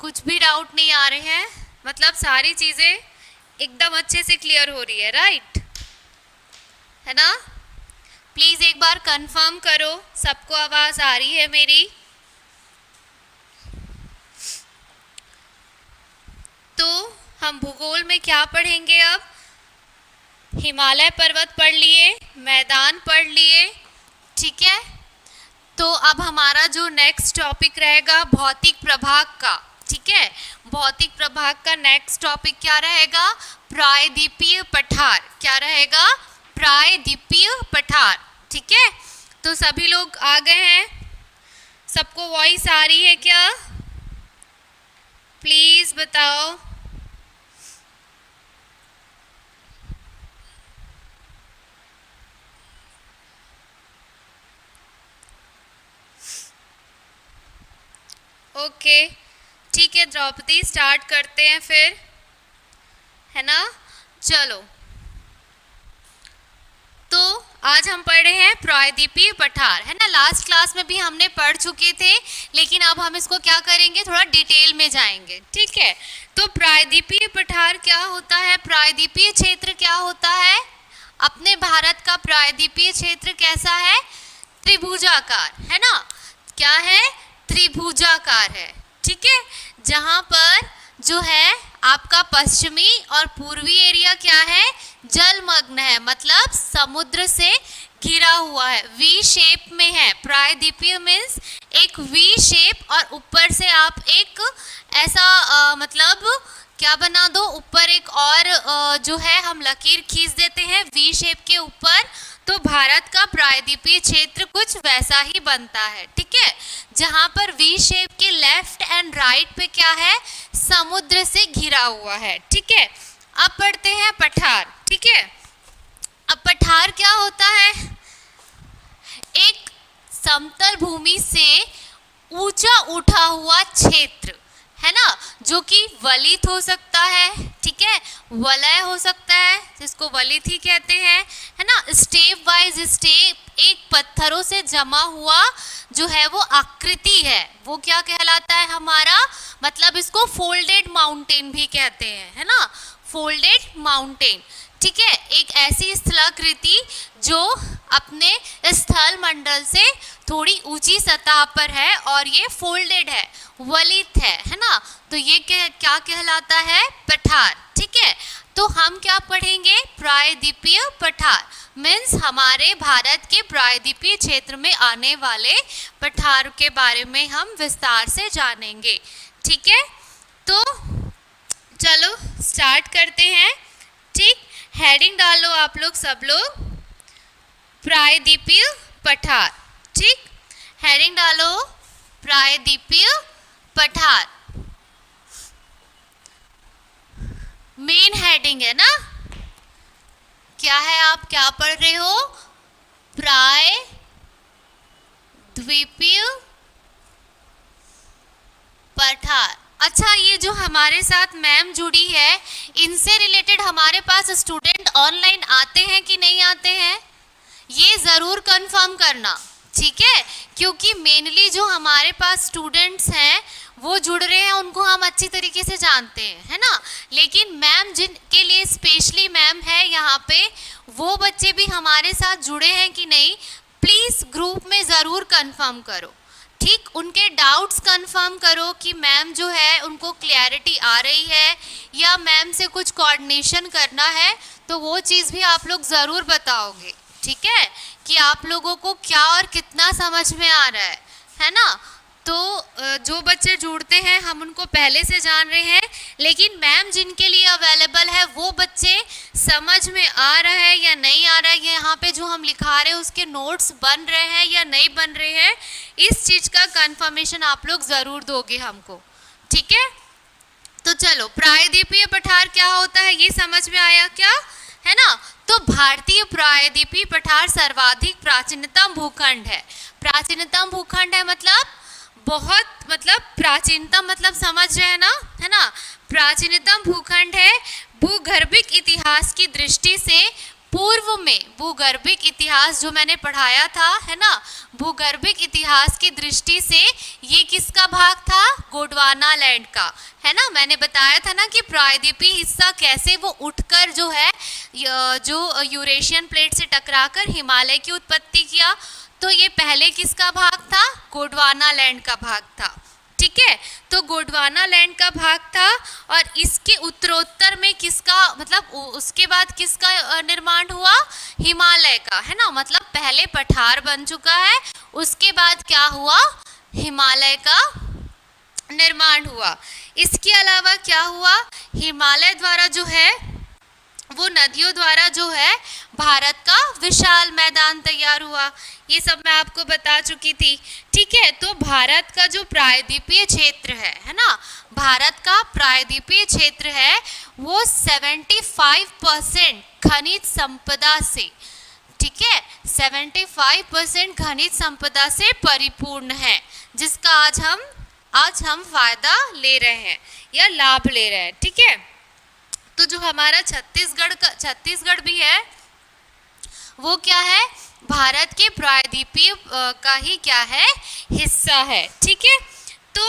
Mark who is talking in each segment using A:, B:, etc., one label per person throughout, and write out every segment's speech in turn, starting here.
A: कुछ भी डाउट नहीं आ रहे हैं, मतलब सारी चीज़ें एकदम अच्छे से क्लियर हो रही है, राइट? है ना? प्लीज़ एक बार कंफर्म करो सबको आवाज़ आ रही है मेरी। तो हम भूगोल में क्या पढ़ेंगे अब? हिमालय पर्वत पढ़ लिए, मैदान पढ़ लिए, ठीक है। तो अब हमारा जो नेक्स्ट टॉपिक रहेगा भौतिक प्रभाग का, ठीक है। भौतिक प्रभाग का नेक्स्ट टॉपिक क्या रहेगा? प्रायद्वीपीय पठार। क्या रहेगा? प्रायद्वीपीय पठार, ठीक है। तो सभी लोग आ गए हैं? सबको वॉइस आ रही है क्या? प्लीज बताओ। ओके, ठीक है द्रौपदी, स्टार्ट करते हैं फिर, है ना? चलो, तो आज हम पढ़ रहे हैं प्रायद्वीपीय पठार, है ना? लास्ट क्लास में भी हमने पढ़ चुके थे, लेकिन अब हम इसको क्या करेंगे, थोड़ा डिटेल में जाएंगे, ठीक है। तो प्रायद्वीपीय पठार क्या होता है? प्रायद्वीपीय क्षेत्र क्या होता है? अपने भारत का प्रायद्वीपीय क्षेत्र कैसा है? त्रिभुजाकार, है ना? क्या है? त्रिभुजाकार है, ठीक है। जहां पर जो है आपका पश्चिमी और पूर्वी एरिया क्या है? जलमग्न है, मतलब समुद्र से घिरा हुआ है, वी शेप में है। प्रायद्वीपीय मीन्स एक वी शेप, और ऊपर से आप एक ऐसा मतलब क्या बना दो, ऊपर एक और जो है हम लकीर खींच देते हैं वी शेप के ऊपर, तो भारत का प्रायद्वीपीय क्षेत्र कुछ वैसा ही बनता है, ठीक है। जहां पर वी शेप के लेफ्ट एंड राइट पे क्या है? समुद्र से घिरा हुआ है, ठीक है। अब पढ़ते हैं पठार, ठीक है। अब पठार क्या होता है? एक समतल भूमि से ऊंचा उठा हुआ क्षेत्र, है ना, जो कि वलित हो सकता है, ठीक है, वलय हो सकता है, जिसको वलित ही कहते हैं, है ना। स्टेप वाइज स्टेप एक पत्थरों से जमा हुआ जो है वो आकृति है, वो क्या कहलाता है हमारा? मतलब इसको फोल्डेड माउंटेन भी कहते हैं, है ना, फोल्डेड माउंटेन, ठीक है। एक ऐसी स्थलाकृति जो अपने स्थल मंडल से थोड़ी ऊंची सतह पर है और ये फोल्डेड है, वलित है ना। तो ये क्या कहलाता है? पठार, ठीक है। तो हम क्या पढ़ेंगे? प्रायद्वीपीय पठार मीन्स हमारे भारत के प्रायद्वीपीय क्षेत्र में आने वाले पठार के बारे में हम विस्तार से जानेंगे, ठीक है। तो चलो स्टार्ट करते हैं, ठीक। हेडिंग डालो आप लोग, सब लोग, प्रायद्वीपीय पठार, ठीक। हेडिंग डालो प्रायद्वीपीय पठार, मेन हेडिंग है ना। क्या है, आप क्या पढ़ रहे हो? प्रायद्वीपीय पठार। अच्छा, ये जो हमारे साथ मैम जुड़ी है, इनसे रिलेटेड हमारे पास स्टूडेंट ऑनलाइन आते हैं कि नहीं आते हैं? ये ज़रूर कंफर्म करना, ठीक है, क्योंकि मेनली जो हमारे पास स्टूडेंट्स हैं वो जुड़ रहे हैं, उनको हम अच्छी तरीके से जानते हैं, है ना। लेकिन मैम जिनके लिए स्पेशली मैम है यहाँ पे, वो बच्चे भी हमारे साथ जुड़े हैं कि नहीं, प्लीज़ ग्रुप में ज़रूर कंफर्म करो, ठीक। उनके डाउट्स कंफर्म करो कि मैम जो है उनको क्लैरिटी आ रही है या मैम से कुछ कोऑर्डिनेशन करना है, तो वो चीज़ भी आप लोग ज़रूर बताओगे, ठीक है, कि आप लोगों को क्या और कितना समझ में आ रहा है ना। तो जो बच्चे जुड़ते हैं हम उनको पहले से जान रहे हैं, लेकिन मैम जिनके लिए अवेलेबल है वो बच्चे समझ में आ रहा है या नहीं आ रहा है, यहाँ पे जो हम लिखा रहे हैं उसके नोट्स बन रहे हैं या नहीं बन रहे हैं, इस चीज़ का कंफर्मेशन आप लोग ज़रूर दोगे हमको, ठीक है। तो चलो, प्रायद्वीपीय पठार क्या होता है ये समझ में आया क्या, है ना। तो भारतीय प्रायद्वीपीय पठार सर्वाधिक प्राचीनतम भूखंड है। प्राचीनतम भूखंड है मतलब बहुत, मतलब प्राचीनतम मतलब समझ रहे हैं ना, है ना। प्राचीनतम भूखंड है, भूगर्भिक इतिहास की दृष्टि से पूर्व में भूगर्भिक इतिहास जो मैंने पढ़ाया था, है ना, भूगर्भिक इतिहास की दृष्टि से ये किसका भाग था? गोंडवाना लैंड का, है ना। मैंने बताया था ना कि प्रायद्वीपीय हिस्सा कैसे वो उठकर जो है जो यूरेशियन प्लेट से टकराकर हिमालय की उत्पत्ति किया। तो ये पहले किसका भाग था? गोंडवाना लैंड का भाग था। ठीक है, तो गोंडवाना लैंड का भाग था। और इसके उत्तरोत्तर में किसका, मतलब उसके बाद किसका निर्माण हुआ? हिमालय का, है ना। मतलब पहले पठार बन चुका है, उसके बाद क्या हुआ? हिमालय का निर्माण हुआ। इसके अलावा क्या हुआ? हिमालय द्वारा जो है वो नदियों द्वारा जो है भारत का विशाल मैदान तैयार हुआ। ये सब मैं आपको बता चुकी थी। ठीक है, तो भारत का जो प्रायद्वीपीय क्षेत्र है ना, भारत का प्रायद्वीपीय क्षेत्र है वो 75% खनिज संपदा से, ठीक है, 75% खनिज संपदा से परिपूर्ण है, जिसका आज हम फायदा ले रहे हैं या लाभ ले रहे हैं। ठीक है, तो जो हमारा छत्तीसगढ़ भी है वो क्या है? भारत के प्रायद्वीपीय का ही क्या है? हिस्सा है। ठीक है, तो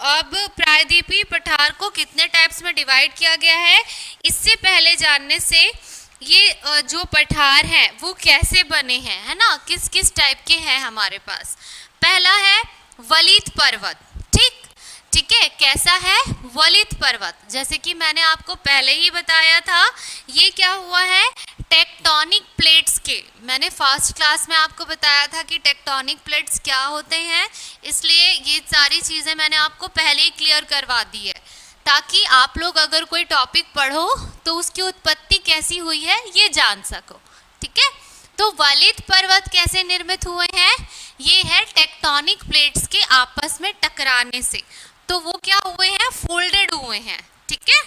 A: अब प्रायद्वीपीय पठार को कितने टाइप्स में डिवाइड किया गया है, इससे पहले जानने से ये जो पठार हैं वो कैसे बने हैं, है ना, किस किस टाइप के हैं हमारे पास। पहला है वलित पर्वत। ठीक है, कैसा है? वलित पर्वत। जैसे कि मैंने आपको पहले ही बताया था, ये क्या हुआ है? टेक्टोनिक प्लेट्स के, मैंने फर्स्ट क्लास में आपको बताया था कि टेक्टोनिक प्लेट्स क्या होते हैं, इसलिए ये सारी चीज़ें मैंने आपको पहले ही क्लियर करवा दी है, ताकि आप लोग अगर कोई टॉपिक पढ़ो तो उसकी उत्पत्ति कैसी हुई है ये जान सको। ठीक है, तो वलित पर्वत कैसे निर्मित हुए हैं? ये है टेक्टोनिक प्लेट्स के आपस में टकराने से। तो वो क्या हुए हैं? फोल्डेड हुए हैं। ठीक है,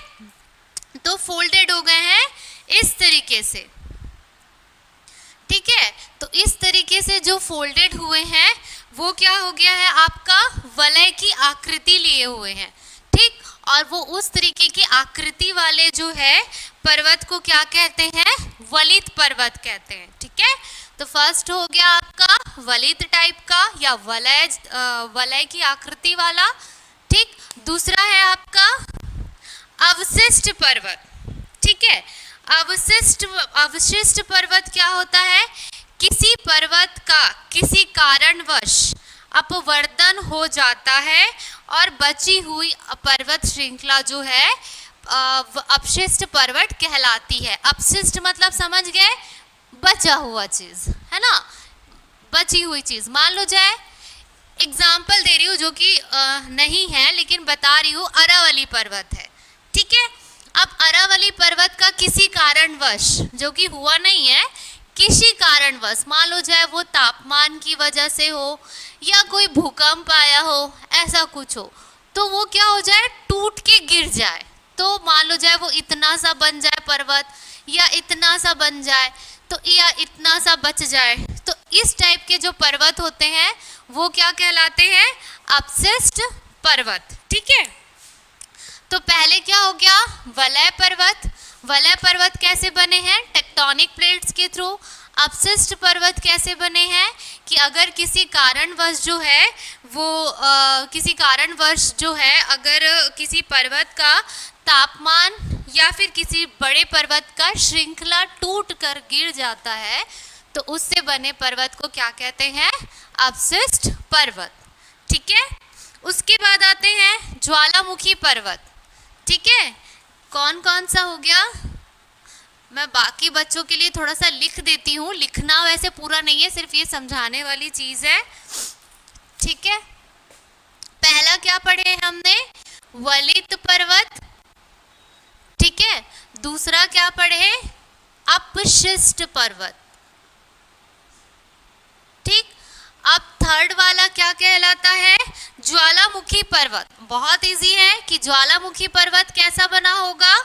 A: तो फोल्डेड हो गए हैं इस तरीके से। ठीक है, तो इस तरीके से जो फोल्डेड हुए हैं वो क्या हो गया है? आपका वलय की आकृति लिए हुए हैं। ठीक, और वो उस तरीके की आकृति वाले जो है पर्वत को क्या कहते हैं? वलित पर्वत कहते हैं। ठीक है, तो फर्स्ट हो गया आपका वलित टाइप का या वलय की आकृति वाला। ठीक, दूसरा है आपका अवशिष्ट पर्वत। ठीक है, अवशिष्ट पर्वत क्या होता है? किसी पर्वत का किसी कारणवश अपवर्तन हो जाता है और बची हुई पर्वत श्रृंखला जो है अपशिष्ट पर्वत कहलाती है। अपशिष्ट मतलब समझ गए? बचा हुआ चीज, है ना, बची हुई चीज। मान लो जाए एग्जाम्पल दे रही हूँ जो कि नहीं है लेकिन बता रही हूँ, अरावली पर्वत है। ठीक है, अब अरावली पर्वत का किसी कारणवश, जो कि हुआ नहीं है, किसी कारणवश, मान लो जाए वो तापमान की वजह से हो या कोई भूकंप आया हो, ऐसा कुछ हो, तो वो क्या हो जाए? टूट के गिर जाए। तो मान लो जाए वो इतना सा बन जाए पर्वत, या इतना सा बन जाए, तो या इतना सा बच जाए। तो इस टाइप के जो पर्वत होते हैं वो क्या कहलाते हैं? अपशिष्ट पर्वत। ठीक है, तो पहले क्या हो गया? वलय पर्वत। वलय पर्वत कैसे बने हैं? टेक्टोनिक प्लेट्स के थ्रू। अपशिष्ट पर्वत कैसे बने हैं? कि अगर किसी कारणवश जो है वो किसी कारणवश जो है अगर किसी पर्वत का तापमान या फिर किसी बड़े पर्वत का श्रृंखला टूट कर गिर जाता है तो उससे बने पर्वत को क्या कहते हैं? अपशिष्ट पर्वत। ठीक है, उसके बाद आते हैं ज्वालामुखी पर्वत। ठीक है, कौन कौन सा हो गया? मैं बाकी बच्चों के लिए थोड़ा सा लिख देती हूँ, लिखना वैसे पूरा नहीं है, सिर्फ ये समझाने वाली चीज है। ठीक है, पहला क्या पढ़े हमने? वलित पर्वत। ठीक है, दूसरा क्या पढ़े? अपशिष्ट पर्वत। ठीक, अब थर्ड वाला क्या कहलाता है? ज्वालामुखी पर्वत। बहुत इजी है कि ज्वालामुखी पर्वत कैसा बना होगा,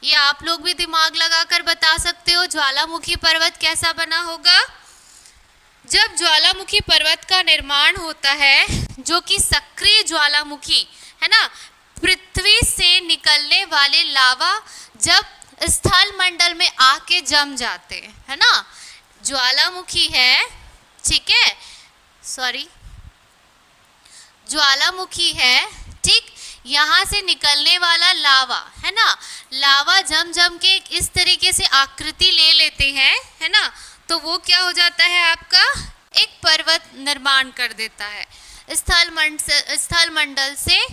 A: ये आप लोग भी दिमाग लगाकर बता सकते हो। ज्वालामुखी पर्वत कैसा बना होगा? जब ज्वालामुखी पर्वत का निर्माण होता है, जो कि सक्रिय ज्वालामुखी है ना, पृथ्वी से निकलने वाले लावा जब स्थल मंडल में आके जम जाते हैं, है ना। ज्वालामुखी है, ठीक है, सॉरी, ज्वालामुखी है, ठीक, यहाँ से निकलने वाला लावा, है ना, लावा जम जम के इस तरीके से आकृति ले लेते हैं, है ना, तो वो क्या हो जाता है आपका, एक पर्वत निर्माण कर देता है। स्थल मंडल से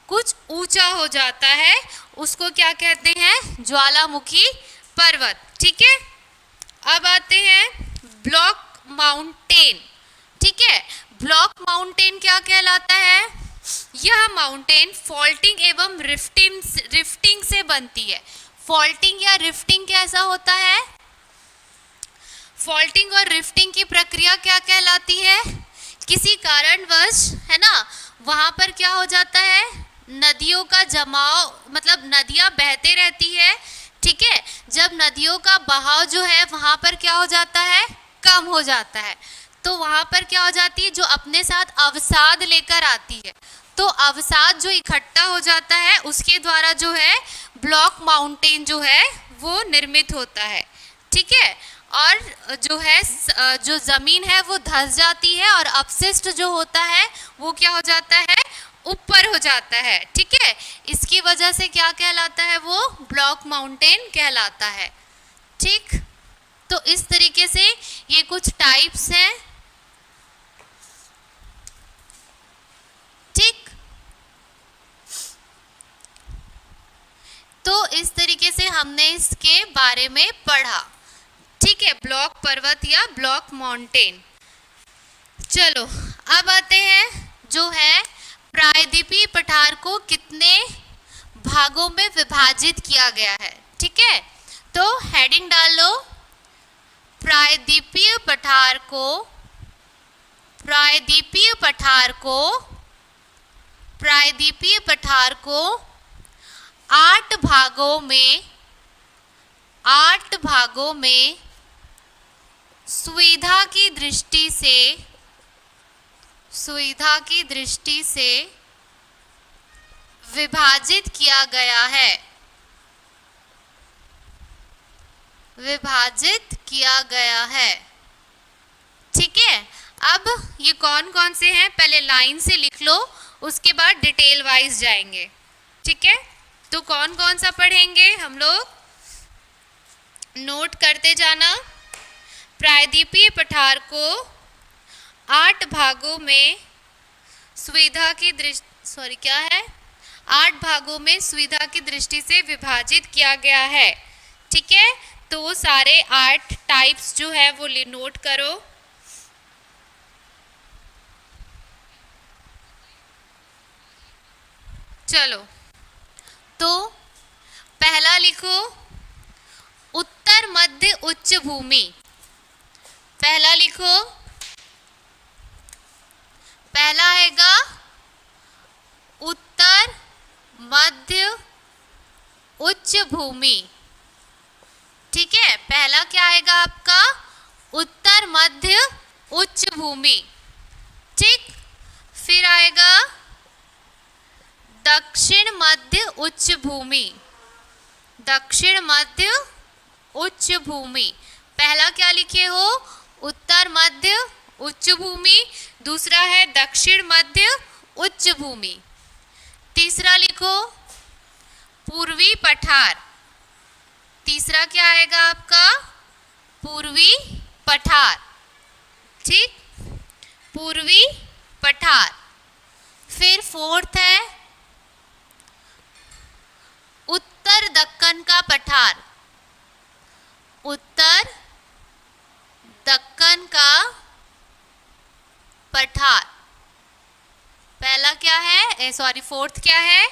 A: कुछ ऊंचा हो जाता है, उसको क्या कहते हैं, ज्वालामुखी पर्वत, ठीक है। अब आते हैं ब्लॉक माउंटेन, ठीक है। ब्लॉक माउंटेन क्या कहलाता है, यह माउंटेन फॉल्टिंग एवं रिफ्टिंग से बनती है। फॉल्टिंग या रिफ्टिंग कैसा होता है, फॉल्टिंग और रिफ्टिंग की प्रक्रिया क्या कहलाती है, किसी कारणवश, है ना, वहां पर क्या हो जाता है, नदियों का जमाव, मतलब नदियां बहते रहती है, ठीक है। जब नदियों का बहाव जो है वहां पर क्या हो जाता है, कम हो जाता है, तो वहां पर क्या हो जाती है, जो अपने साथ अवसाद लेकर आती है, तो अवसाद जो इकट्ठा हो जाता है उसके द्वारा जो है ब्लॉक माउंटेन जो है वो निर्मित होता है, ठीक है। और जो है जो जमीन है वो धंस जाती है और अपशिष्ट जो होता है वो क्या हो जाता है, ऊपर हो जाता है, ठीक है। इसकी वजह से क्या कहलाता है, वो ब्लॉक माउंटेन कहलाता है, ठीक। तो इस तरीके से ये कुछ टाइप्स हैं, ठीक। तो इस तरीके से हमने इसके बारे में पढ़ा, ठीक है, ब्लॉक पर्वत या ब्लॉक माउंटेन। चलो अब आते हैं जो है प्रायद्वीपीय पठार को कितने भागों में विभाजित किया गया है, ठीक है। तो हेडिंग डाल लो, प्रायद्वीपीय पठार को 8 भागों में सुविधा की दृष्टि से विभाजित किया गया है, ठीक है। अब ये कौन कौन से हैं, पहले लाइन से लिख लो, उसके बाद डिटेल वाइज जाएंगे, ठीक है। तो कौन कौन सा पढ़ेंगे हम लोग, नोट करते जाना। प्रायद्वीपीय पठार को 8 भागों में सुविधा की दृष्टि से विभाजित किया गया है, ठीक है। तो वो सारे 8 टाइप्स जो है वो नोट करो। चलो तो पहला लिखो, उत्तर मध्य उच्च भूमि। पहला लिखो, पहला आएगा उत्तर मध्य उच्च भूमि, ठीक है। पहला क्या आएगा आपका, उत्तर मध्य उच्च भूमि, ठीक। फिर आएगा दक्षिण मध्य उच्च भूमि, दक्षिण मध्य उच्च भूमि। पहला क्या लिखे हो, उत्तर मध्य उच्च भूमि, दूसरा है दक्षिण मध्य उच्च भूमि। तीसरा लिखो पूर्वी पठार, तीसरा क्या आएगा आपका, पूर्वी पठार, ठीक, पूर्वी पठार। फिर फोर्थ है उत्तर दक्कन का पठार, उत्तर दक्कन का पठार। पहला क्या है, फोर्थ क्या है,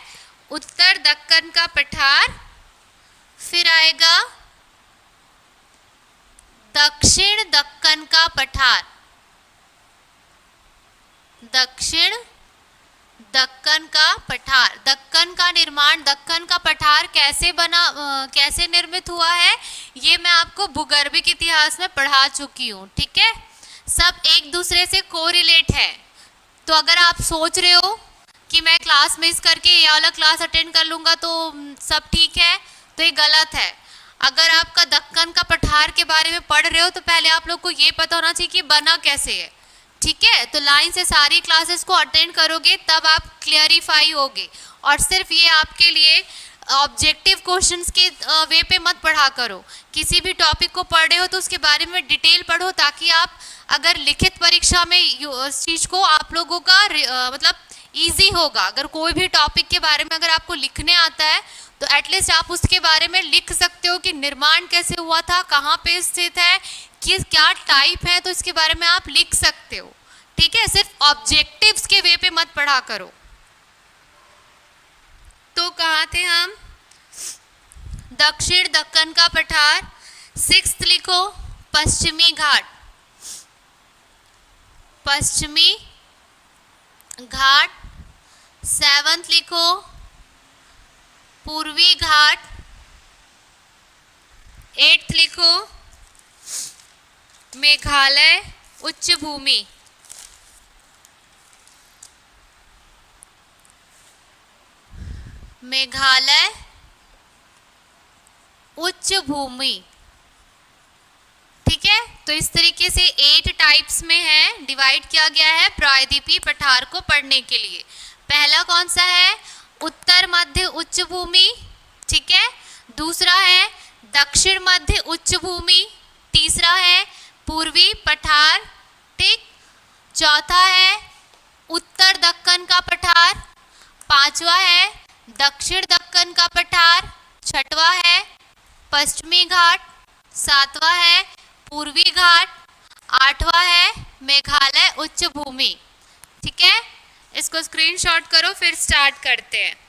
A: उत्तर दक्कन का पठार। फिर आएगा दक्षिण दक्कन का पठार, दक्षिण दक्कन का पठार। दक्कन का निर्माण, दक्कन का पठार कैसे निर्मित हुआ है, ये मैं आपको भूगर्भिक इतिहास में पढ़ा चुकी हूँ, ठीक है। सब एक दूसरे से कोरिलेट है। तो अगर आप सोच रहे हो कि मैं क्लास मिस करके ये वाला क्लास अटेंड कर लूँगा तो सब ठीक है, तो ये गलत है। अगर आपका दक्कन का पठार के बारे में पढ़ रहे हो तो पहले आप लोग को ये पता होना चाहिए कि बना कैसे है, ठीक है। तो लाइन से सारी क्लासेस को अटेंड करोगे तब आप क्लियरिफाई होगे। और सिर्फ ये आपके लिए ऑब्जेक्टिव क्वेश्चंस के वे पे मत पढ़ा करो। किसी भी टॉपिक को पढ़ रहे हो तो उसके बारे में डिटेल पढ़ो, ताकि आप अगर लिखित परीक्षा में इस चीज़ को आप लोगों का मतलब ईजी होगा। अगर कोई भी टॉपिक के बारे में अगर आपको लिखने आता है तो एटलीस्ट आप उसके बारे में लिख सकते हो कि निर्माण कैसे हुआ था, कहाँ पे स्थित है, किस क्या टाइप है, तो इसके बारे में आप लिख सकते हो, ठीक है। सिर्फ ऑब्जेक्टिव्स के वे पे मत पढ़ा करो। तो कहाँ थे हम? दक्षिण दक्कन का पठार। 6th लिखो पश्चिमी घाट, पश्चिमी घाट। 7th लिखो पूर्वी घाट। 8th लिखो मेघालय उच्च भूमि। मेघालय उच्च भूमि, ठीक है। तो इस तरीके से 8 टाइप्स में है, डिवाइड किया गया है प्रायद्वीपीय पठार को पढ़ने के लिए। पहला कौन सा है? उत्तर मध्य उच्च भूमि, ठीक है। दूसरा है दक्षिण मध्य उच्च भूमि। तीसरा है पूर्वी पठार, ठीक। चौथा है उत्तर दक्कन का पठार। पांचवा है दक्षिण दक्कन का पठार। छठवा है पश्चिमी घाट। सातवां है पूर्वी घाट। आठवां है मेघालय उच्च भूमि, ठीक है। इसको स्क्रीनशॉट करो, फिर स्टार्ट करते हैं।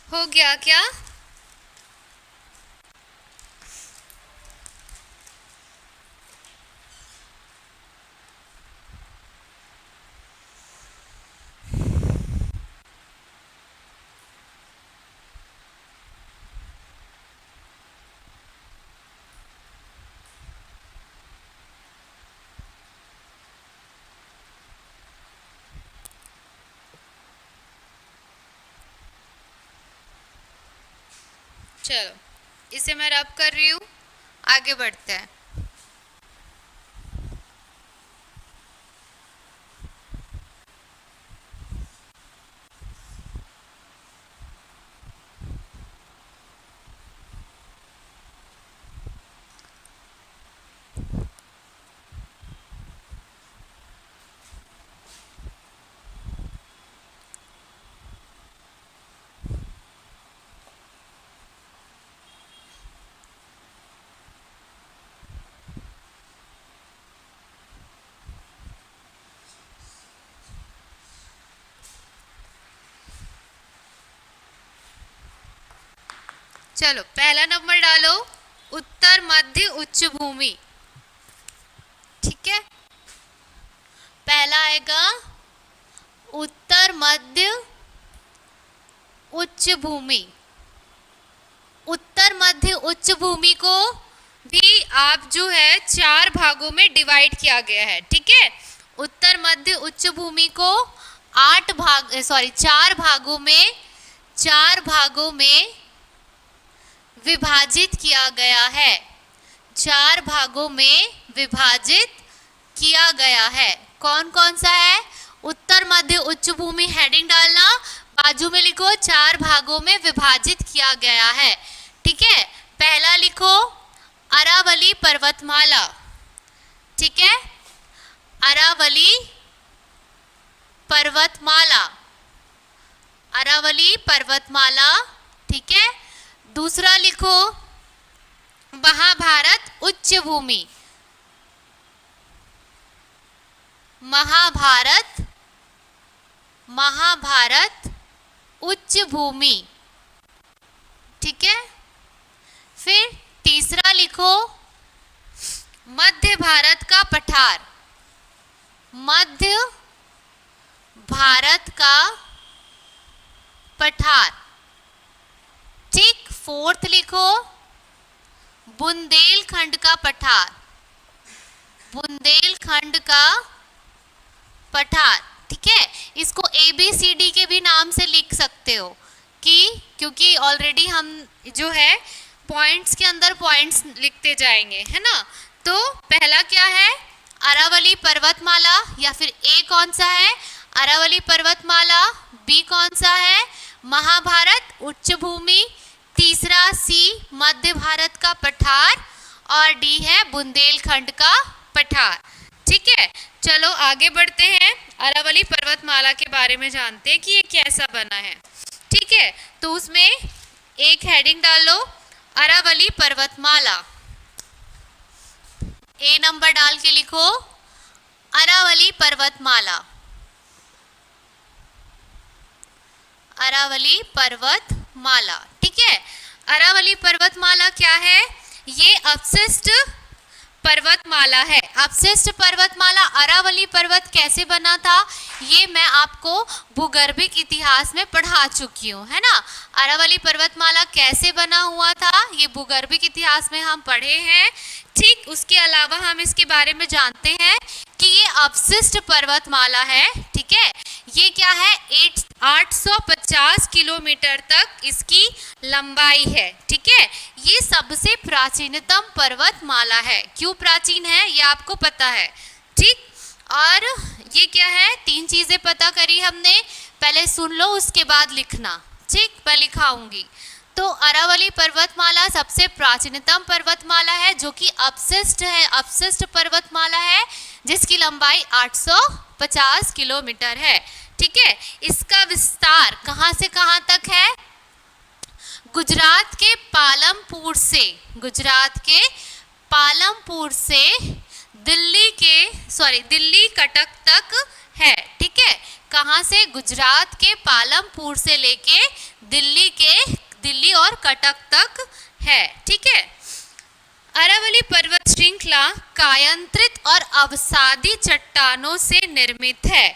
A: हो गया क्या? चलो इसे मैं रब कर रही हूँ, आगे बढ़ते हैं। चलो पहला नंबर डालो, उत्तर मध्य उच्च भूमि, ठीक है। पहला आएगा उत्तर मध्य उच्च भूमि। उत्तर मध्य उच्च भूमि को भी आप जो है 4 भागों में डिवाइड किया गया है, ठीक है। उत्तर मध्य उच्च भूमि को 4 भागों में विभाजित किया गया है। 4 भागों में विभाजित किया गया है। कौन कौन सा है? उत्तर मध्य उच्च भूमि हेडिंग डालना, बाजू में लिखो 4 भागों में विभाजित किया गया है, ठीक है। पहला लिखो अरावली पर्वतमाला, ठीक है। अरावली पर्वतमाला, अरावली पर्वतमाला, ठीक है। दूसरा लिखो महाभारत उच्च भूमि, महाभारत उच्च भूमि, ठीक है। फिर तीसरा लिखो मध्य भारत का पठार, मध्य भारत का पठार, ठीक। फोर्थ लिखो बुंदेलखंड का पठार, बुंदेलखंड का पठार, ठीक है। इसको ABCD के भी नाम से लिख सकते हो कि क्योंकि ऑलरेडी हम जो है पॉइंट्स के अंदर पॉइंट्स लिखते जाएंगे, है ना। तो पहला क्या है, अरावली पर्वतमाला, या फिर A कौन सा है, अरावली पर्वतमाला, B कौन सा है, महाभारत उच्च भूमि, तीसरा C मध्य भारत का पठार, और D है बुंदेलखंड का पठार, ठीक है। चलो आगे बढ़ते हैं, अरावली पर्वतमाला के बारे में जानते हैं कि ये कैसा बना है, ठीक है। तो उसमें एक हेडिंग डालो अरावली पर्वतमाला, A नंबर डाल के लिखो अरावली पर्वतमाला, अरावली पर्वतमाला, ठीक है। अरावली पर्वतमाला क्या है, ये अवशिष्ट पर्वतमाला है। अवशिष्ट पर्वतमाला, अरावली पर्वत कैसे बना था ये मैं आपको भूगर्भिक इतिहास में पढ़ा चुकी हूँ, है ना। अरावली पर्वतमाला कैसे बना हुआ था ये भूगर्भिक इतिहास में हम पढ़े हैं, ठीक। उसके अलावा हम इसके बारे में जानते हैं कि ये अवशिष्ट पर्वतमाला है, ठीक है। ये क्या है, 850 किलोमीटर तक इसकी लंबाई है, ठीक है। ये सबसे प्राचीनतम पर्वतमाला है। क्यों प्राचीन है ये आपको पता है, ठीक। और ये क्या है, तीन चीजें पता करी हमने, पहले सुन लो उसके बाद लिखना, ठीक। मैं लिखाऊंगी। तो अरावली पर्वतमाला सबसे प्राचीनतम पर्वतमाला है जो कि अवशिष्ट है, अवशिष्ट पर्वतमाला है जिसकी लंबाई 850 किलोमीटर है, ठीक है। इसका विस्तार कहाँ से कहाँ तक है, गुजरात के पालमपुर से, गुजरात के पालमपुर से दिल्ली कटक तक है, ठीक है। कहाँ से, गुजरात के पालमपुर से लेके दिल्ली और कटक तक है, ठीक है। अरावली पर्वत श्रृंखला कायांतरित और अवसादी चट्टानों से निर्मित है,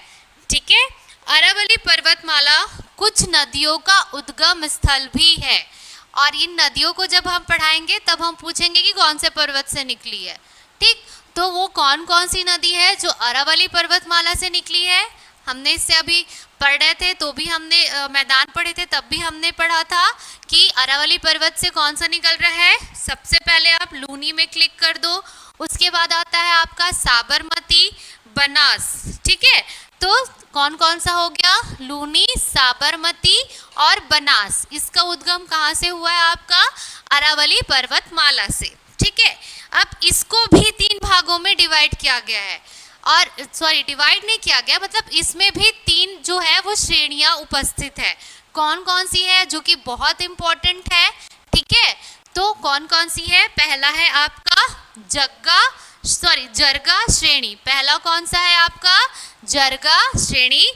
A: ठीक है। अरावली पर्वतमाला कुछ नदियों का उद्गम स्थल भी है, और इन नदियों को जब हम पढ़ाएंगे तब हम पूछेंगे कि कौन से पर्वत से निकली है, ठीक। तो वो कौन कौन सी नदी है जो अरावली पर्वतमाला से निकली है, हमने इससे अभी पढ़ रहे थे, तो भी हमने मैदान पढ़े थे तब भी हमने पढ़ा था कि अरावली पर्वत से कौन सा निकल रहा है। सबसे पहले आप लूनी में क्लिक कर दो, उसके बाद आता है आपका साबरमती, बनास, ठीक है। तो कौन कौन सा हो गया, लूनी, साबरमती और बनास। इसका उद्गम कहाँ से हुआ है आपका, अरावली पर्वतमाला से, ठीक है। अब इसको भी 3 भागों में डिवाइड किया गया है, और डिवाइड नहीं किया गया, मतलब इसमें भी 3 जो है वो श्रेणियां उपस्थित है। कौन कौन सी है जो कि बहुत इंपॉर्टेंट है, ठीक है। तो कौन कौन सी है, पहला है आपका जरगा श्रेणी, पहला कौन सा है आपका, जरगा श्रेणी।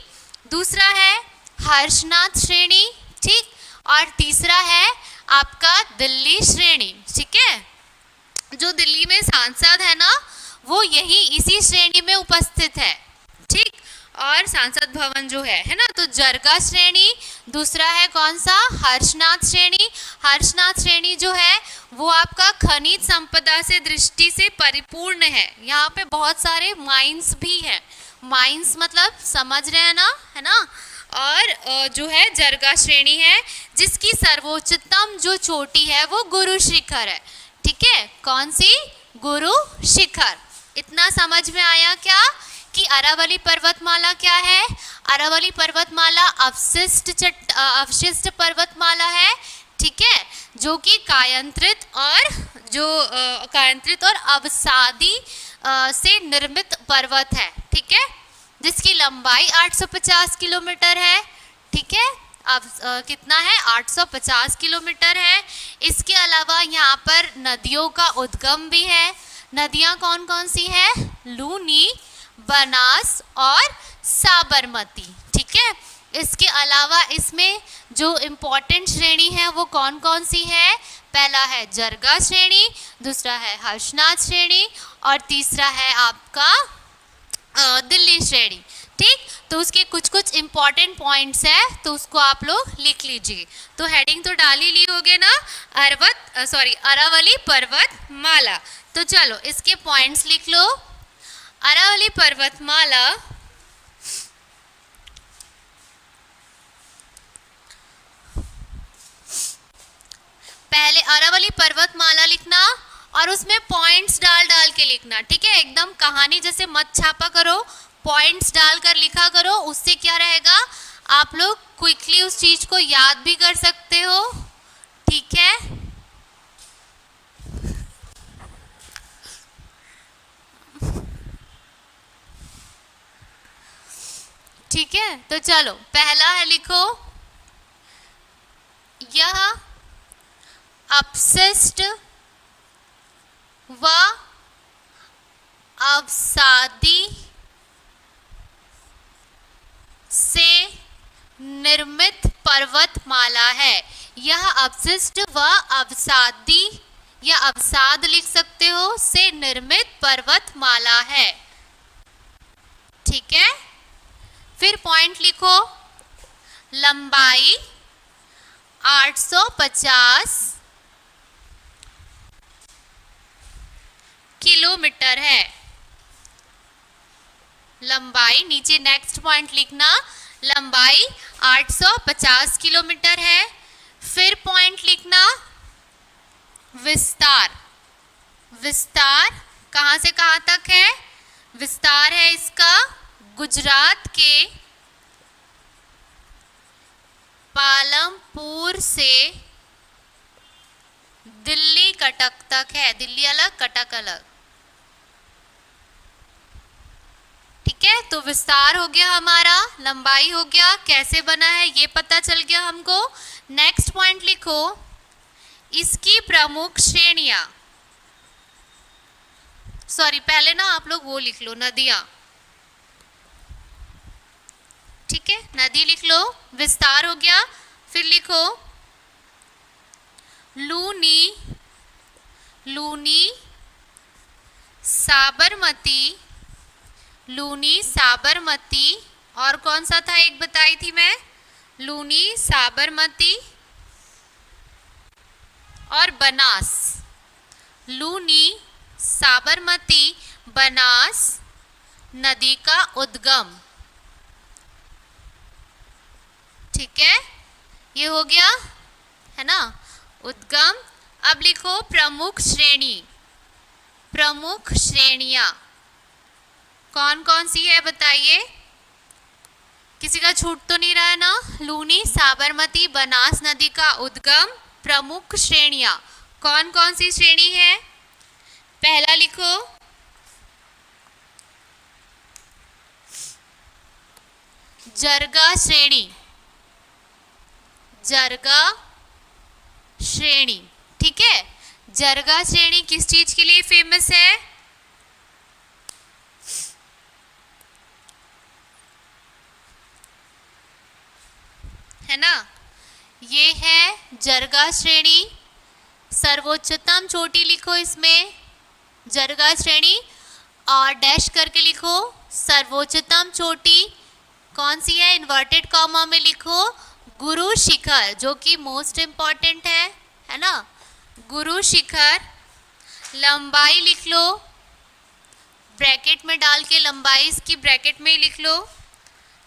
A: दूसरा है हर्षनाथ श्रेणी, ठीक। और तीसरा है आपका दिल्ली श्रेणी, ठीक है। जो दिल्ली में सांसद है ना वो यही इसी श्रेणी में उपस्थित है, ठीक। और सांसद भवन जो है ना, तो जरगा श्रेणी। दूसरा है कौन सा, हर्षनाथ श्रेणी। हर्षनाथ श्रेणी जो है वो आपका खनिज संपदा से दृष्टि से परिपूर्ण है, यहाँ पे बहुत सारे माइंस भी हैं, माइंस मतलब समझ रहे हैं ना, है ना। और जो है जरगा श्रेणी है जिसकी सर्वोच्चतम जो चोटी है वो गुरु शिखर है, ठीक है। कौन सी, गुरु शिखर। इतना समझ में आया क्या कि अरावली पर्वतमाला क्या है, अरावली पर्वतमाला अवशिष्ट पर्वतमाला है, ठीक है, जो कि कायांतरित और अवसादी से निर्मित पर्वत है, ठीक है, जिसकी लंबाई 850 किलोमीटर है, ठीक है। अब कितना है, 850 किलोमीटर है। इसके अलावा यहाँ पर नदियों का उद्गम भी है। नदियाँ कौन कौन सी है, लूनी, बनास और साबरमती, ठीक है। इसके अलावा इसमें जो इम्पोर्टेंट श्रेणी है वो कौन कौन सी है? पहला है जरगा श्रेणी, दूसरा है हर्षनाथ श्रेणी और तीसरा है आपका दिल्ली श्रेणी। ठीक, तो उसके कुछ कुछ इम्पॉर्टेंट पॉइंट्स है, तो उसको आप लोग लिख लीजिए। तो हेडिंग तो डाल ही ली होगे ना, अरावली पर्वत माला। तो चलो इसके पॉइंट्स लिख लो। अरावली पर्वतमाला पहले अरावली पर्वतमाला लिखना और उसमें पॉइंट्स डाल डाल के लिखना। ठीक है, एकदम कहानी जैसे मत छापा करो, पॉइंट्स डालकर लिखा करो। उससे क्या रहेगा, आप लोग क्विकली उस चीज को याद भी कर सकते हो। ठीक है, ठीक है। तो चलो पहला है, लिखो यह अपशिष्ट व अवसादी से निर्मित पर्वतमाला है। यह अपशिष्ट व अवसादी या अवसाद लिख सकते हो से निर्मित पर्वतमाला है। ठीक है, फिर पॉइंट लिखो, लंबाई 850 किलोमीटर है। लंबाई, नीचे नेक्स्ट पॉइंट लिखना, लंबाई 850 किलोमीटर है। फिर पॉइंट लिखना विस्तार। विस्तार कहां से कहां तक है? विस्तार है इसका गुजरात के पालमपुर से दिल्ली कटक तक है। दिल्ली अलग, कटक अलग। ठीक है, तो विस्तार हो गया हमारा, लंबाई हो गया, कैसे बना है ये पता चल गया हमको। नेक्स्ट पॉइंट लिखो, इसकी प्रमुख श्रेणियां। सॉरी, पहले ना आप लोग वो लिख लो, नदियां। ठीक है, नदी लिख लो, विस्तार हो गया। फिर लिखो लूनी, लूनी साबरमती, लूनी साबरमती, और कौन सा था एक बताई थी मैं, लूनी साबरमती और बनास। लूनी साबरमती बनास नदी का उद्गम। ठीक है, ये हो गया है ना, उद्गम। अब लिखो प्रमुख श्रेणी। प्रमुख श्रेणियां कौन कौन सी है बताइए, किसी का छूट तो नहीं रहा है ना? लूनी साबरमती बनास नदी का उद्गम, प्रमुख श्रेणियां कौन कौन सी श्रेणी है? पहला लिखो जरगा श्रेणी। जरगा श्रेणी, ठीक है। जरगा श्रेणी किस चीज के लिए फेमस है ना? ये है जरगा श्रेणी। सर्वोच्चतम चोटी लिखो इसमें जरगा श्रेणी और डैश करके लिखो सर्वोच्चतम चोटी कौन सी है, इन्वर्टेड कॉमा में लिखो गुरु शिखर, जो कि मोस्ट इम्पॉर्टेंट है ना, गुरु शिखर। लंबाई लिख लो ब्रैकेट में डाल के, लंबाई इसकी ब्रैकेट में ही लिख लो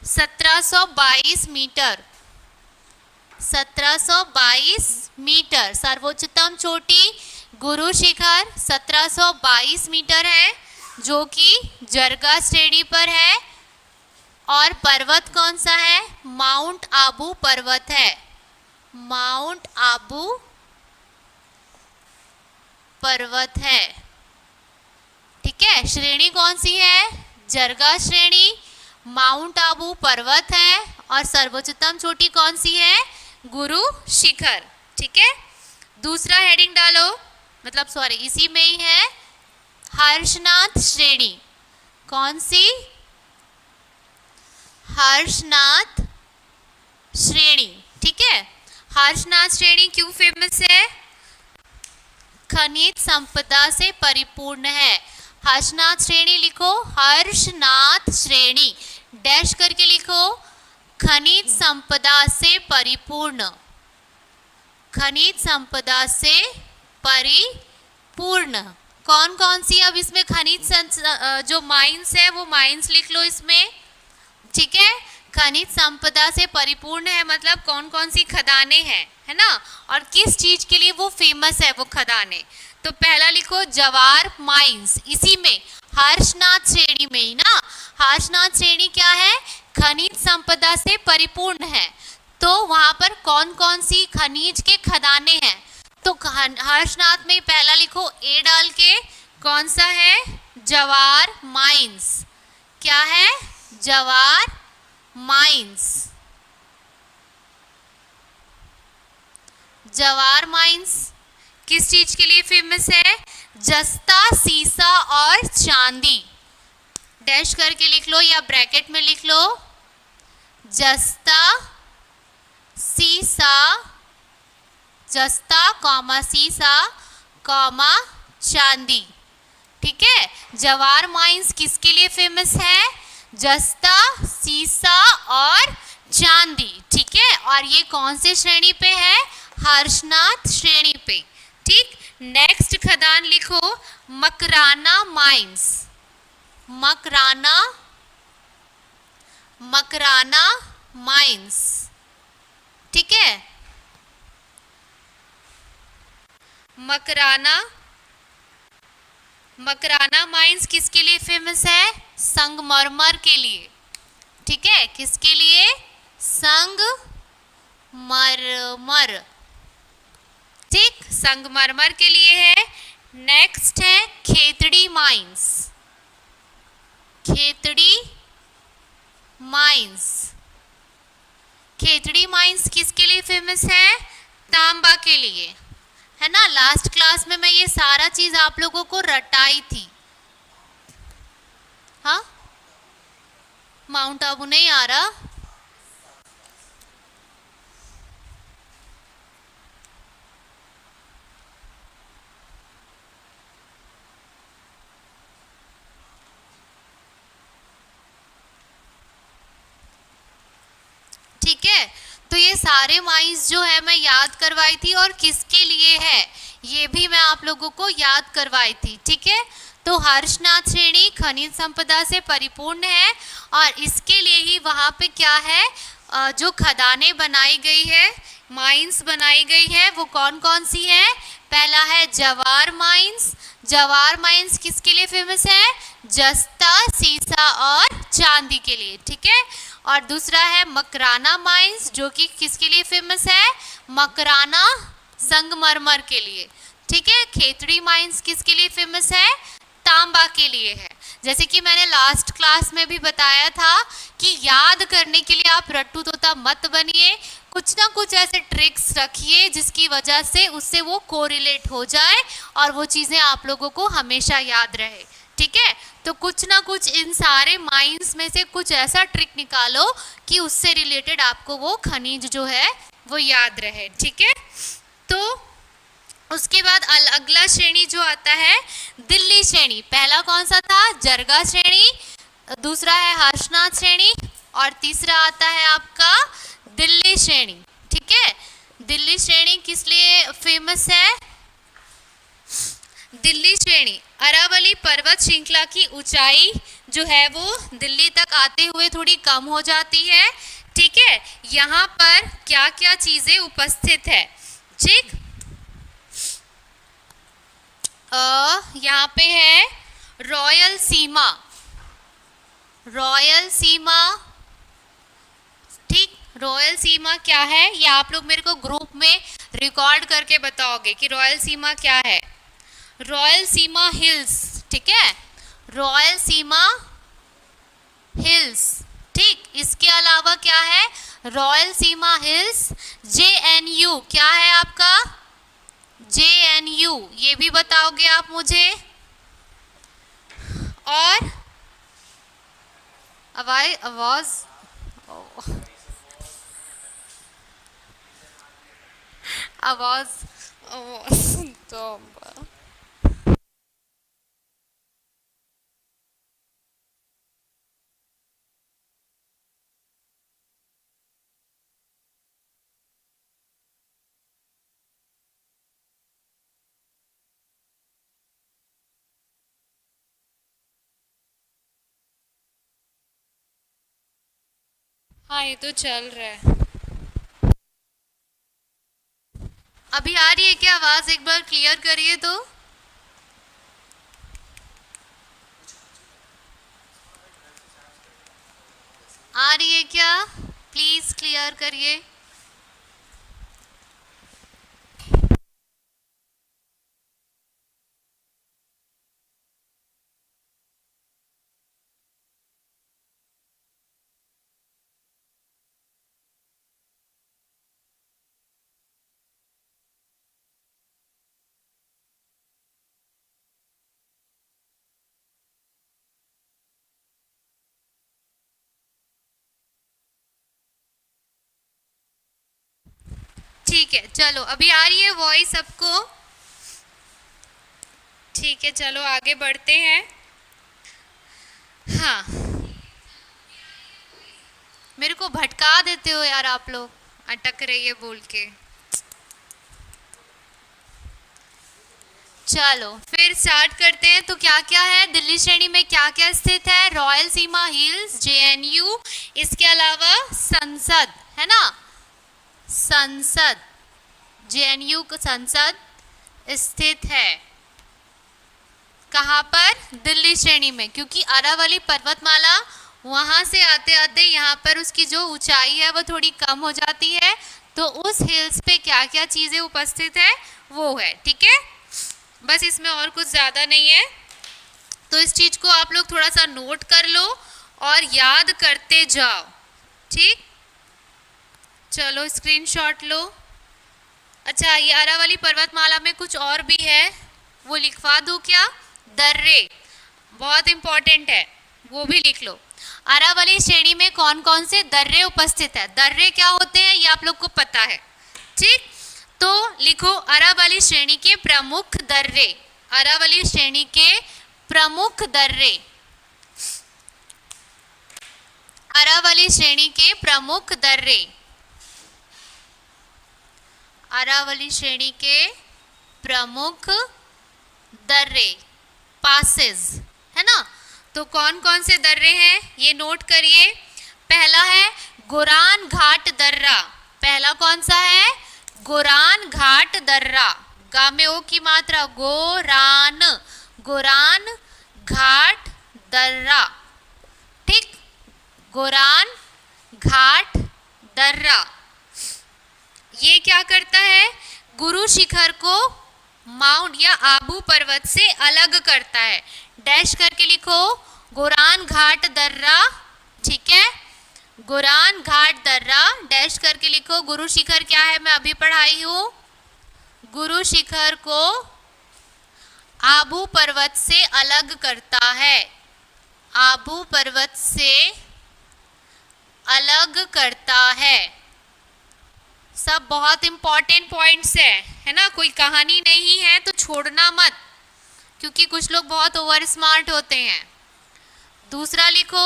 A: 1722 मीटर। 1722 मीटर सर्वोच्चतम चोटी गुरु शिखर 1722 मीटर है, जो कि जरगा श्रेणी पर है। और पर्वत कौन सा है? माउंट आबू पर्वत है। माउंट आबू पर्वत है, ठीक है। श्रेणी कौन सी है? जरगा श्रेणी, माउंट आबू पर्वत है और सर्वोच्चतम चोटी कौन सी है? गुरु शिखर, ठीक है। दूसरा हेडिंग डालो, मतलब सॉरी इसी में ही है, हर्षनाथ श्रेणी। कौन सी? हर्षनाथ श्रेणी, ठीक है। हर्षनाथ श्रेणी क्यों फेमस है? खनिज संपदा से परिपूर्ण है। हर्षनाथ श्रेणी लिखो, हर्षनाथ श्रेणी डैश करके लिखो, खनिज संपदा से परिपूर्ण, खनिज संपदा से परिपूर्ण। कौन कौन सी, अब इसमें खनिज जो माइंस है वो माइंस लिख लो इसमें, ठीक है। खनिज संपदा से परिपूर्ण है मतलब कौन कौन सी खदानें हैं, है ना, और किस चीज के लिए वो फेमस है वो खदानें। तो पहला लिखो जवार माइंस, इसी में हर्षनाथ श्रेणी में ही ना, हर्षनाथ श्रेणी क्या है? खनिज संपदा से परिपूर्ण है। तो वहां पर कौन कौन सी खनिज के खदानें हैं? तो हर्षनाथ में पहला लिखो ए डाल के, कौन सा है? जवार माइंस। क्या है? जवार माइंस। जवार माइंस किस चीज के लिए फेमस है? जस्ता, सीसा और चांदी। डैश करके लिख लो या ब्रैकेट में लिख लो, जस्ता, सीसा, जस्ता कॉमा सीसा कॉमा चांदी, ठीक है। जवार माइंस किसके लिए फेमस है? जस्ता, सीसा और चांदी, ठीक है। और ये कौन से श्रेणी पे है? हर्षनाथ श्रेणी पे, ठीक। नेक्स्ट खदान लिखो मकराना माइंस। मकराना, मकराना माइंस, ठीक है। मकराना, मकराना माइंस किसके लिए फेमस है? संगमरमर के लिए, ठीक है। किसके लिए? संगमरमर, ठीक, संगमरमर के लिए है। नेक्स्ट है Khetri mines. Khetri mines, Khetri mines किसके लिए फेमस है? तांबा के लिए, है ना। लास्ट क्लास में मैं ये सारा चीज आप लोगों को रटाई थी। हाँ, माउंट आबू नहीं आ रहा? ठीक है, तो ये सारे माइंस जो है मैं याद करवाई थी और किसके लिए है ये भी मैं आप लोगों को याद करवाई थी, ठीक है। तो हर्षनाथ श्रेणी खनिज संपदा से परिपूर्ण है और इसके लिए ही वहाँ पे क्या है, जो खदानें बनाई गई है, माइंस बनाई गई है, वो कौन कौन सी है? पहला है जवार माइंस। जवार माइंस किसके लिए फेमस है? जस्ता, सीसा और चांदी के लिए, ठीक है। और दूसरा है मकराना माइंस, जो कि किसके लिए फेमस है? मकराना संगमरमर के लिए, ठीक है। खेतड़ी माइंस किसके लिए फेमस है? तांबा के लिए है। जैसे कि मैंने लास्ट क्लास में भी बताया था कि याद करने के लिए आप रट्टू तोता मत बनिए, कुछ ना कुछ ऐसे ट्रिक्स रखिए जिसकी वजह से उससे वो कोरिलेट हो जाए और वो चीज़ें आप लोगों को हमेशा याद रहे, ठीक है। तो कुछ ना कुछ इन सारे माइंस में से कुछ ऐसा ट्रिक निकालो कि उससे रिलेटेड आपको वो खनिज जो है वो याद रहे, ठीक है। तो उसके बाद अगला श्रेणी जो आता है दिल्ली श्रेणी। पहला कौन सा था? जरगा श्रेणी, दूसरा है हर्षनाथ श्रेणी और तीसरा आता है आपका दिल्ली श्रेणी, ठीक है। दिल्ली श्रेणी किस लिए फेमस है? दिल्ली श्रेणी अरावली पर्वत श्रृंखला की ऊंचाई जो है वो दिल्ली तक आते हुए थोड़ी कम हो जाती है, ठीक है। यहाँ पर क्या क्या चीजें उपस्थित है, ठीक। यहाँ पे है रॉयल सीमा, रॉयल सीमा, ठीक। रॉयल सीमा क्या है ये आप लोग मेरे को ग्रुप में रिकॉर्ड करके बताओगे कि रॉयल सीमा क्या है। रॉयल सीमा हिल्स, ठीक है, रॉयल सीमा हिल्स, ठीक। इसके अलावा क्या है? रॉयल सीमा हिल्स JNU, क्या है आपका? JNU, ये भी बताओगे आप मुझे। और आवाज आवाज आवाज तो हाँ, ये तो चल रहा है। अभी आ रही है क्या आवाज? एक बार क्लियर करिए तो। आ रही है क्या? प्लीज क्लियर करिए। ठीक है, चलो अभी आ रही है वॉइस सबको? ठीक है, चलो आगे बढ़ते हैं। हाँ, मेरे को भटका देते हो यार आप लोग, अटक रही है बोल के। चलो फिर स्टार्ट करते हैं। तो क्या क्या है दिल्ली श्रेणी में, क्या क्या स्थित है? रॉयल सीमा हिल्स, जेएनयू, इसके अलावा संसद है ना, संसद, जेएनयू संसद स्थित है कहाँ पर? दिल्ली श्रेणी में, क्योंकि अरावली पर्वतमाला वहां से आते आते यहाँ पर उसकी जो ऊंचाई है वो थोड़ी कम हो जाती है, तो उस हिल्स पे क्या क्या चीजें उपस्थित है वो है। ठीक है, बस इसमें और कुछ ज़्यादा नहीं है, तो इस चीज़ को आप लोग थोड़ा सा नोट कर लो और याद करते जाओ। ठीक, चलो स्क्रीनशॉट लो। अच्छा, ये अरावली पर्वतमाला में कुछ और भी है, वो लिखवा दूँ क्या? दर्रे, बहुत इंपॉर्टेंट है, वो भी लिख लो। अरावली श्रेणी में कौन कौन से दर्रे उपस्थित है? दर्रे क्या होते हैं ये आप लोग को पता है। ठीक, तो लिखो अरावली श्रेणी के प्रमुख दर्रे, अरावली श्रेणी के प्रमुख दर्रे, अरावली श्रेणी के प्रमुख दर्रे, अरावली श्रेणी के प्रमुख दर्रे, पासेस है ना। तो कौन कौन से दर्रे हैं ये नोट करिए। पहला है गोरान घाट दर्रा, पहला कौन सा है? गोरान घाट दर्रा, गा में ओ की मात्रा, गोरान, गोरान घाट दर्रा। ठीक, गोरान घाट दर्रा ये क्या करता है? गुरु शिखर को माउंट या आबू पर्वत से अलग करता है। डैश करके लिखो गोरान घाट दर्रा। ठीक है, गोरान घाट दर्रा डैश करके लिखो। गुरु शिखर क्या है मैं अभी पढ़ाई हूं, गुरु शिखर को आबू पर्वत से अलग करता है, आबू पर्वत से अलग करता है। सब बहुत इंपॉर्टेंट पॉइंट्स है ना, कोई कहानी नहीं है तो छोड़ना मत, क्योंकि कुछ लोग बहुत ओवर स्मार्ट होते हैं। दूसरा लिखो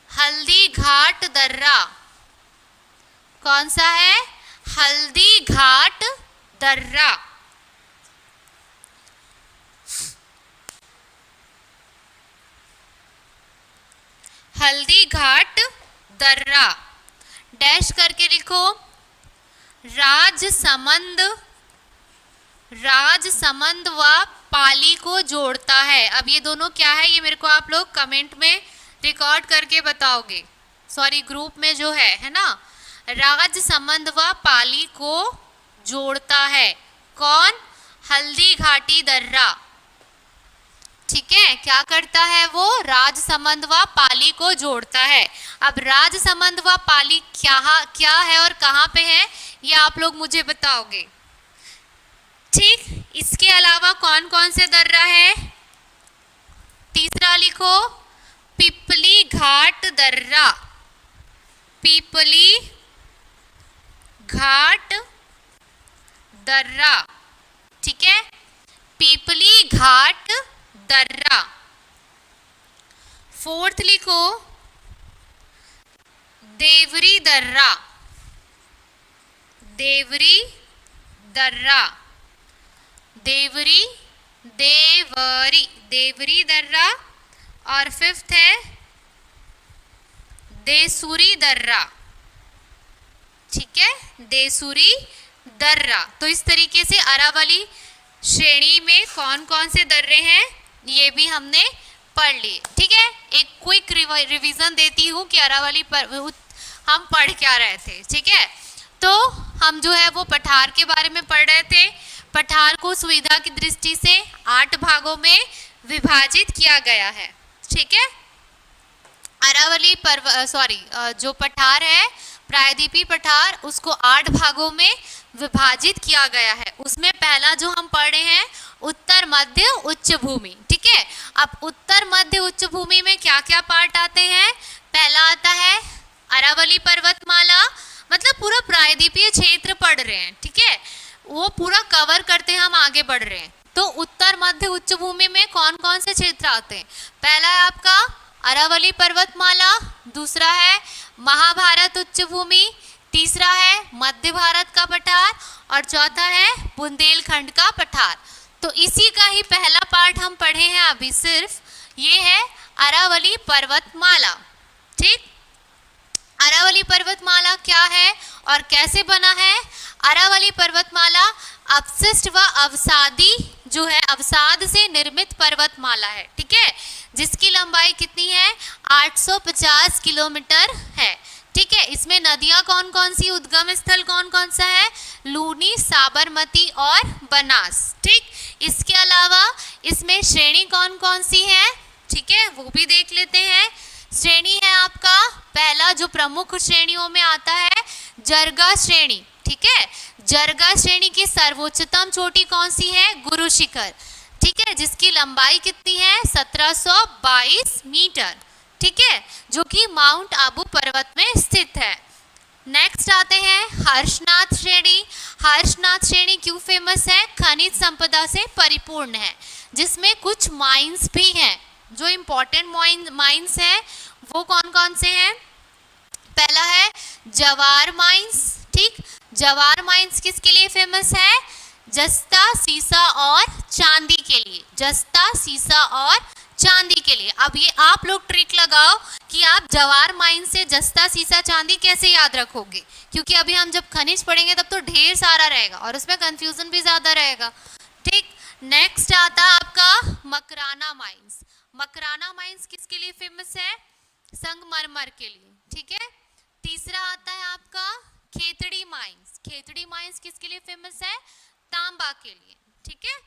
A: हल्दी घाट दर्रा, कौन सा है? हल्दी घाट दर्रा। हल्दी घाट दर्रा डैश करके लिखो राजसमंद, राजसमंद व पाली को जोड़ता है। अब ये दोनों क्या है ये मेरे को आप लोग कमेंट में रिकॉर्ड करके बताओगे, सॉरी ग्रुप में जो है ना। राजसमंद व पाली को जोड़ता है कौन? हल्दी घाटी दर्रा। ठीक है, क्या करता है वो? राजसमंद व पाली को जोड़ता है। अब राजसमंद व पाली क्या है और कहाँ पे है ये आप लोग मुझे बताओगे। ठीक, इसके अलावा कौन कौन से दर्रा है? तीसरा लिखो पिपली घाट दर्रा, पिपली घाट दर्रा, ठीक है। पीपली घाट दर्रा। फोर्थ लिखो देवरी दर्रा, देवरी दर्रा, देवरी देवरी देवरी दर्रा। और फिफ्थ है देसुरी दर्रा, ठीक है, देसुरी दर्रा। तो इस तरीके से अरावली श्रेणी में कौन कौन से दर्रे हैं ये भी हमने पढ़ लिए, ठीक है। एक क्विक रिवीजन देती हूँ कि अरावली पर हम पढ़ क्या रहे थे, ठीक है। तो हम जो है वो पठार के बारे में पढ़ रहे थे। पठार को सुविधा की दृष्टि से 8 भागों में विभाजित किया गया है, ठीक है। अरावली जो पठार है प्रायद्वीपीय पठार, उसको 8 भागों में विभाजित किया गया है। उसमें पहला जो हम पढ़ रहे हैं उत्तर मध्य उच्च भूमि, ठीक है। अब उत्तर मध्य उच्च भूमि में क्या क्या पार्ट आते हैं? पहला आता है अरावली पर्वतमाला, मतलब पूरा प्रायद्वीपीय क्षेत्र पढ़ रहे हैं, ठीक है, वो पूरा कवर करते हैं, हम आगे बढ़ रहे हैं। तो उत्तर मध्य उच्च भूमि में कौन कौन से क्षेत्र आते हैं? पहला है आपका अरावली पर्वतमाला, दूसरा है महाभारत उच्च भूमि, तीसरा है मध्य भारत का पठार और चौथा है बुंदेलखंड का पठार। तो इसी का ही पहला पार्ट हम पढ़े हैं अभी, सिर्फ ये है अरावली पर्वतमाला, ठीक। अरावली पर्वतमाला क्या है और कैसे बना है? अरावली पर्वतमाला अपशिष्ट व अवसादी जो है अवसाद से निर्मित पर्वतमाला है, ठीक है, जिसकी लंबाई कितनी है? 850 किलोमीटर है, ठीक है। इसमें नदियां कौन कौन सी, उद्गम स्थल कौन कौन सा है? लूनी, साबरमती और बनास, ठीक। इसके अलावा इसमें श्रेणी कौन कौन सी है, ठीक है, वो भी देख लेते हैं। श्रेणी है आपका पहला जो प्रमुख श्रेणियों में आता है जरगा श्रेणी, ठीक है। जरगा श्रेणी की सर्वोच्चतम चोटी कौन सी है? गुरु शिखर, ठीक है, जिसकी लंबाई कितनी है? 1722 मीटर, ठीक है, जो कि माउंट आबू पर्वत में स्थित है। नेक्स्ट आते हैं हर्षनाथ श्रेणी। हर्षनाथ श्रेणी क्यों फेमस है? खनिज संपदा से परिपूर्ण है, जिसमें कुछ माइंस भी हैं। जो इम्पोर्टेंट माइंस हैं वो कौन कौन से हैं? पहला है जवार माइंस, ठीक। जवार माइंस किसके लिए फेमस है? जस्ता, सीसा और चांदी के लिए, जस्ता, सीसा और चांदी के लिए। अब ये आप लोग ट्रिक लगाओ कि आप जवार माइन से जस्ता, सीसा, चांदी कैसे याद रखोगे, क्योंकि अभी हम जब खनिज पढ़ेंगे तब तो ढेर सारा रहेगा और उसमें कंफ्यूजन भी ज्यादा रहेगा, ठीक। नेक्स्ट आता है आपका मकराना माइंस। मकराना माइंस किसके लिए फेमस है? संगमरमर के लिए, ठीक है। तीसरा आता है आपका खेतड़ी माइंस। खेतड़ी माइंस किसके लिए फेमस है? तांबा के लिए, ठीक है।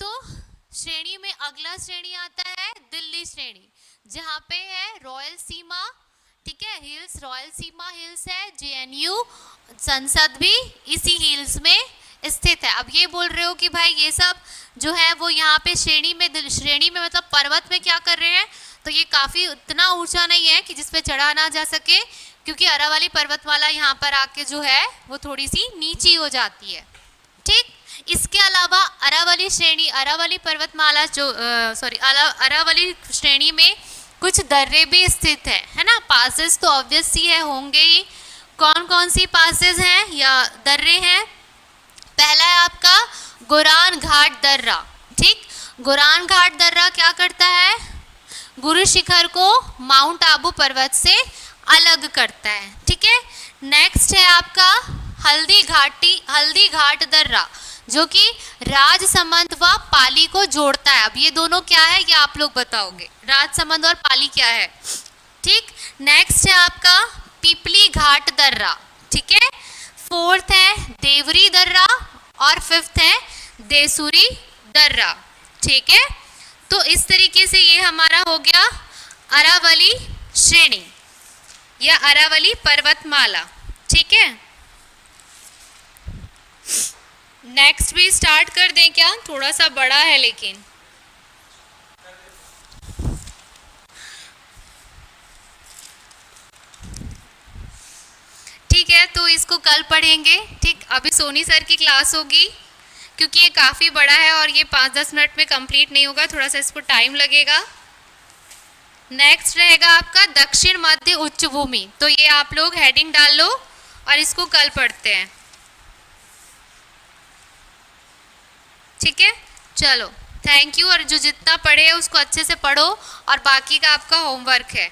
A: तो श्रेणी में अगला श्रेणी आता है दिल्ली श्रेणी, जहाँ पे है रॉयल सीमा, ठीक है, हिल्स, रॉयल सीमा हिल्स है। जेएनयू संसद भी इसी हिल्स में स्थित है। अब ये बोल रहे हो कि भाई ये सब जो है वो यहाँ पे श्रेणी में मतलब पर्वत में क्या कर रहे हैं, तो ये काफ़ी उतना ऊंचा नहीं है कि जिसपे चढ़ा ना जा सके, क्योंकि अरावली पर्वतमाला यहाँ पर आके जो है वो थोड़ी सी नीची हो जाती है, ठीक। इसके अलावा अरावली श्रेणी, अरावली पर्वतमाला अरावली श्रेणी में कुछ दर्रे भी स्थित है ना। पासेस तो ऑब्वियस ही है, होंगे ही। कौन कौन सी पासेस हैं या दर्रे हैं? पहला है आपका गोरान घाट दर्रा, ठीक। गोरान घाट दर्रा क्या करता है? गुरु शिखर को माउंट आबू पर्वत से अलग करता है, ठीक है। नेक्स्ट है आपका हल्दी घाट दर्रा, जो कि राजसमंद व पाली को जोड़ता है। अब ये दोनों क्या है ये आप लोग बताओगे, राजसमंद और पाली क्या है, ठीक। नेक्स्ट है आपका पीपली घाट दर्रा, ठीक है। फोर्थ है देवरी दर्रा और फिफ्थ है देसुरी दर्रा, ठीक है। तो इस तरीके से ये हमारा हो गया अरावली श्रेणी या अरावली पर्वतमाला, ठीक है। नेक्स्ट भी स्टार्ट कर दें क्या? थोड़ा सा बड़ा है लेकिन। ठीक ठीक है, तो इसको कल पढ़ेंगे। ठीक, अभी सोनी सर की क्लास होगी, क्योंकि ये काफ़ी बड़ा है और ये 5-10 मिनट में कंप्लीट नहीं होगा, थोड़ा सा इसको टाइम लगेगा। नेक्स्ट रहेगा आपका दक्षिण मध्य उच्च भूमि, तो ये आप लोग हेडिंग डाल लो और इसको कल पढ़ते हैं। ठीक है, चलो थैंक यू। और जो जितना पढ़े उसको अच्छे से पढ़ो, और बाकी का आपका होमवर्क है।